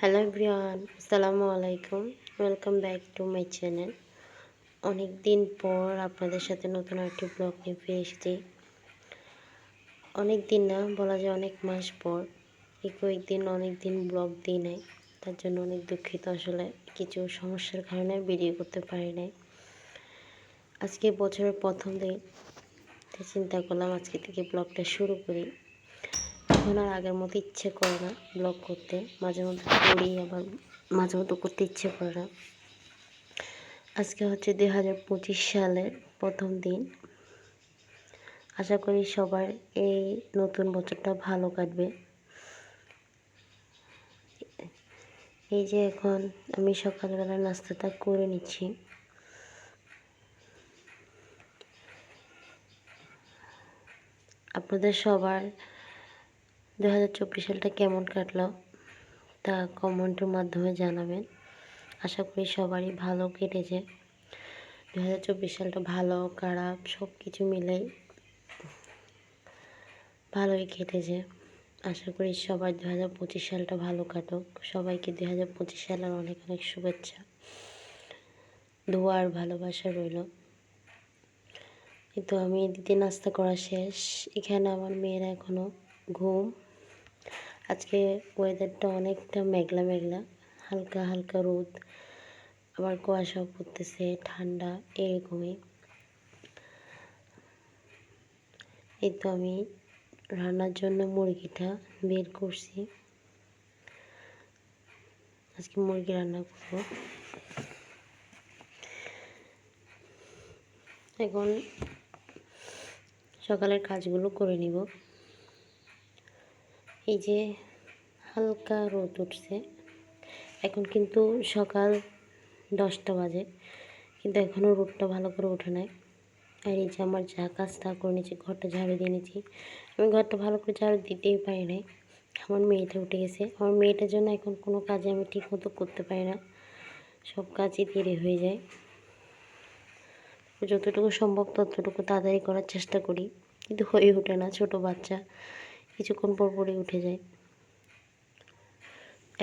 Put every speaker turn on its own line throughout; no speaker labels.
Hello everyone, আসসালামু আলাইকুম। Welcome back to my channel. অনেক দিন পর আপনাদের সাথে নতুন একটি ব্লগ নিয়ে ফিরে এসেছি। অনেক দিন না, বলা যায় অনেক মাস পর। এই কয়েকদিন অনেক দিন ব্লগ দিই নাই, তার জন্য অনেক দুঃখিত। আসলে কিছু সমস্যার কারণে ভিডিও করতে পারি নাই। আজকে বছরের প্রথম দিন, তাই চিন্তা করলাম আজকে থেকে ব্লগটা শুরু করি। এখন আর আগের মতো ইচ্ছে করে না ব্লগ করতে, মাঝে মধ্যে করি, আবার মাঝে মধ্যে করতে ইচ্ছে করে না। আজকে হচ্ছে 2025 সালের প্রথম দিন। আশা করি সবার এই নতুন বছরটা ভালো কাটবে। এই যে এখন আমি সকালবেলা নাস্তাটা করে নিচ্ছি। আপনাদের সবার 2024 সালটা কেমন কাটলো তা কমেন্টের মাধ্যমে জানাবেন। আশা করি সবারই ভালো কেটেছে। 2024 সালটা ভালো খারাপ সব কিছু মিলেই ভালোই কেটেছে। আশা করি সবার 2025 সালটা ভালো কাটুক। সবাইকে 2025 সালের অনেক অনেক শুভেচ্ছা, দোয়া আর ভালোবাসা রইল। কিন্তু আমি এদিকে নাস্তা করা শেষ। এখানে আমার মেয়েরা এখনও ঘুম। আজকে ওয়েদারটা অনেকটা মেঘলা মেঘলা, হালকা হালকা রোদ, আবার কুয়াশাও পড়তেছে, ঠান্ডা এরকমই। এই তো আমি রান্নার জন্য মুরগিটা বের করছি। আজকে মুরগি রান্না করব। এখন সকালের কাজগুলো করে নিব। এই যে হালকা রোদ উঠছে, এখন কিন্তু সকাল 10টা বাজে, কিন্তু এখনও রোদটা ভালো করে ওঠে নাই। আর এই যে আমার যা কাজ তা করে নিয়েছি, ঘরটা ঝাড়ু দিয়ে নিয়েছি। আমি ঘরটা ভালো করে ঝাড়ু দিতেই পারি নাই, আমার মেয়েটা উঠে গেছে। আমার মেয়েটার জন্য এখন কোনো কাজে আমি ঠিক মতো করতে পারি না, সব কাজই দেরি হয়ে যায়। যতটুকু সম্ভব ততটুকু তাড়াতাড়ি করার চেষ্টা করি, কিন্তু হয়ে ওঠে না। ছোট বাচ্চা, কিছুক্ষণ পর পরই উঠে যায়।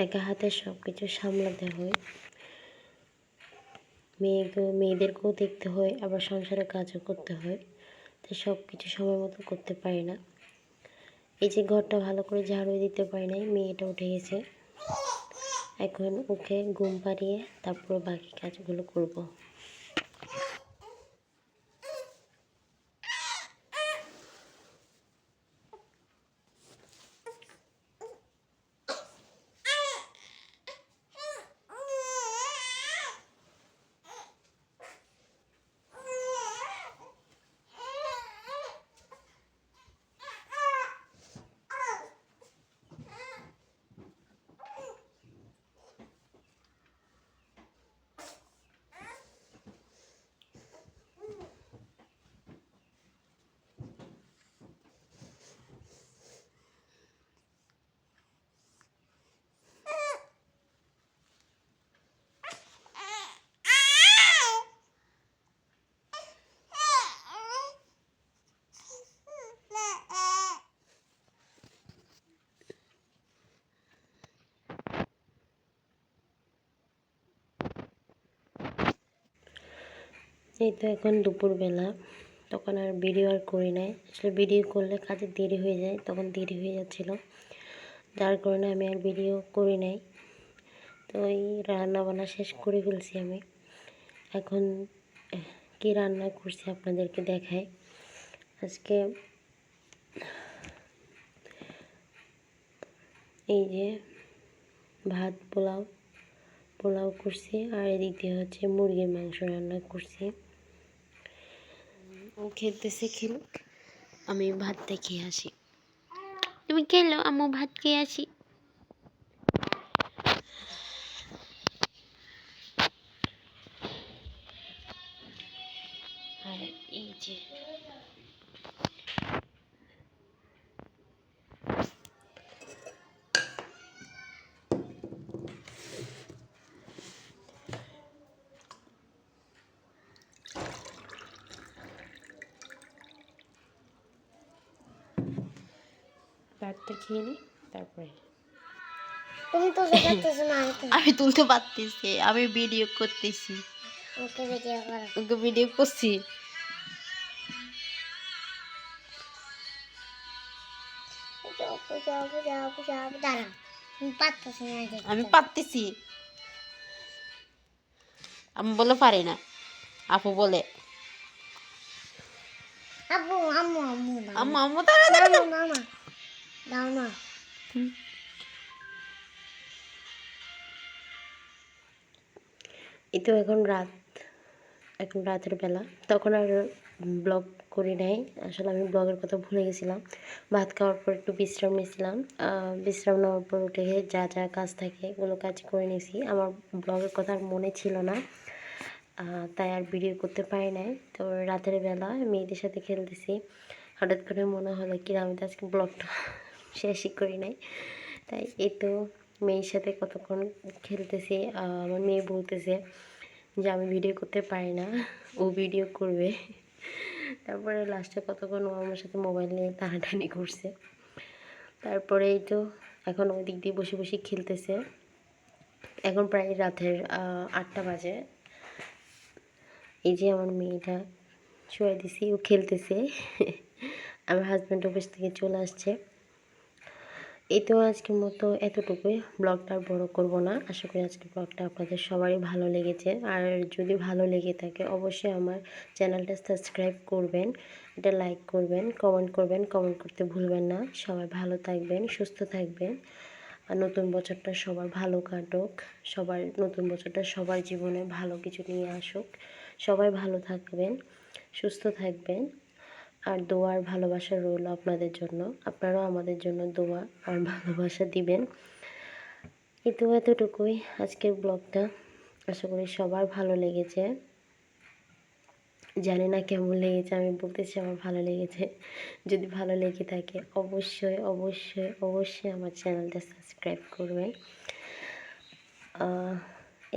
একা হাতে সব কিছু সামলাতে হয়, মেয়েদেরকেও দেখতে হয়, আবার সংসারের কাজও করতে হয়, তাই সব কিছু সময় মতো করতে পারি না। এই যে ঘরটা ভালো করে ঝাড়ু দিতে পারি নাই, মেয়েটা উঠে গেছে। এখন ওকে ঘুম পাড়িয়ে তারপরে বাকি কাজগুলো করব। এই তো এখন দুপুরবেলা, তখন আর ভিডিও আর করি নাই। আসলে ভিডিও করলে কাজে দেরি হয়ে যায়, তখন দেরি হয়ে যাচ্ছিলো, যার কারণে আমি আর ভিডিও করি নাই। তো এই রান্না বান্না শেষ করে ফেলছি আমি। এখন কি রান্না করছি আপনাদেরকে দেখাই। আজকে এই যে ভাত পোলাও করছি, আর এদিক দিয়ে হচ্ছে মুরগির মাংস রান্না করছি। ও খেলতেছে, খেলুক, আমি ভাতটা খেয়ে আসি। তুমি খেলো, আম্মু ভাত খেয়ে আসি। আর এই যে ভাতটা খেয়ে নিই তারপরে।
তুমি তুলতে পারতেছো না,
আমি তুলতে পারতেছি, আমি ভিডিও করতেছি।
ওকে ভিডিও করো।
ওকে ভিডিও করছি।
দাঁড়াও, তুমি পারতেছো না দেখতে।
আমি পারতেছি। আমি বলে পারি না, আপু বলে।
আব্বু আম্মু আম্মু দাও
আম্মু
না,
আম্মু দাঁড়া
দাও
দাঁড়া।
না, দাও না, দাও না।
এই তো এখন রাতের বেলা, তখন আর ব্লগ করি নাই। আসলে আমি ব্লগের কথা ভুলে গেছিলাম। ভাত খাওয়ার পর একটু বিশ্রাম নিয়েছিলাম। বিশ্রাম নেওয়ার পর উঠে যা যা কাজ থাকে এগুলো কাজ করে নিয়েছি। আমার ব্লগের কথা আর মনে ছিল না, তাই আর ভিডিও করতে পারি নাই। তো রাতের বেলা মেয়েদের সাথে খেলতেছি, হঠাৎ করে মনে হলো কি আমি তো আজকে ব্লগটা শেষই করি নাই। তাই এই তো মেয়ের সাথে কতক্ষণ খেলতেছি। আমার মেয়ে বলতেছে যে আমি ভিডিও করতে পারি না, ও ভিডিও করবে। তারপরে লাস্টে কতক্ষণ ও আমার সাথে মোবাইল নিয়ে টানাটানি করছে। তারপরে এই তো এখন ওই দিক দিয়ে বসে বসে খেলতেছে। এখন প্রায় রাতের 8টা বাজে। এই যে আমার মেয়েটা শুয়ে দিছি, ও খেলতেছে। আমার হাজব্যান্ড অফিস থেকে চলে আসছে। এই তো আজকের মতো এতটুকুই, ব্লগটা আর বড় করব না। আশা করি আজকের ব্লগটা আপনাদের সবারই ভালো লেগেছে। আর যদি ভালো লেগে থাকে অবশ্যই আমার চ্যানেলটা সাবস্ক্রাইব করবেন, এটা লাইক করবেন, কমেন্ট করতে ভুলবেন না। সবাই ভালো থাকবেন, সুস্থ থাকবেন। আর নতুন বছরটা সবার ভালো কাটুক, নতুন বছরটা সবার জীবনে ভালো কিছু নিয়ে আসুক। সবাই ভালো থাকবেন, সুস্থ থাকবেন। আর দোয়া আর ভালোবাসা রইল আপনাদের জন্য। আপনারাও আমাদের জন্য দোয়া আর ভালোবাসা দিবেন। কিন্তু এতটুকুই আজকের ব্লগটা। আশা করি সবার ভালো লেগেছে। জানি না কেমন লেগেছে, আমি বলতেছি আমার ভালো লেগেছে। যদি ভালো লেগে থাকে অবশ্যই অবশ্যই অবশ্যই আমার চ্যানেলটা সাবস্ক্রাইব করবেন।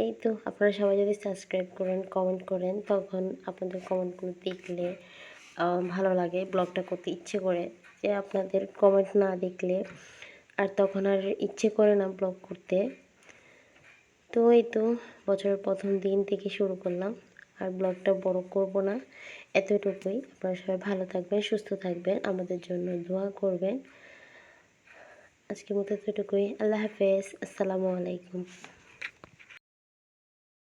এই তো আপনারা সবাই যদি সাবস্ক্রাইব করেন, কমেন্ট করেন, তখন আপনাদের কমেন্টগুলো দেখলে ভালো লাগে, ব্লগটা করতে ইচ্ছে করে। যে আপনাদের কমেন্ট না দেখলে আর তখন আর ইচ্ছে করে না ব্লগ করতে। তো এই তো বছরের প্রথম দিন থেকে শুরু করলাম, আর ব্লগটা বড় করব না, এতটুকুই। আপনারা সবাই ভালো থাকবেন, সুস্থ থাকবেন, আমাদের জন্য দোয়া করবেন। আজকের মতো এতটুকুই। আল্লাহ হাফেজ, আসসালামু আলাইকুম।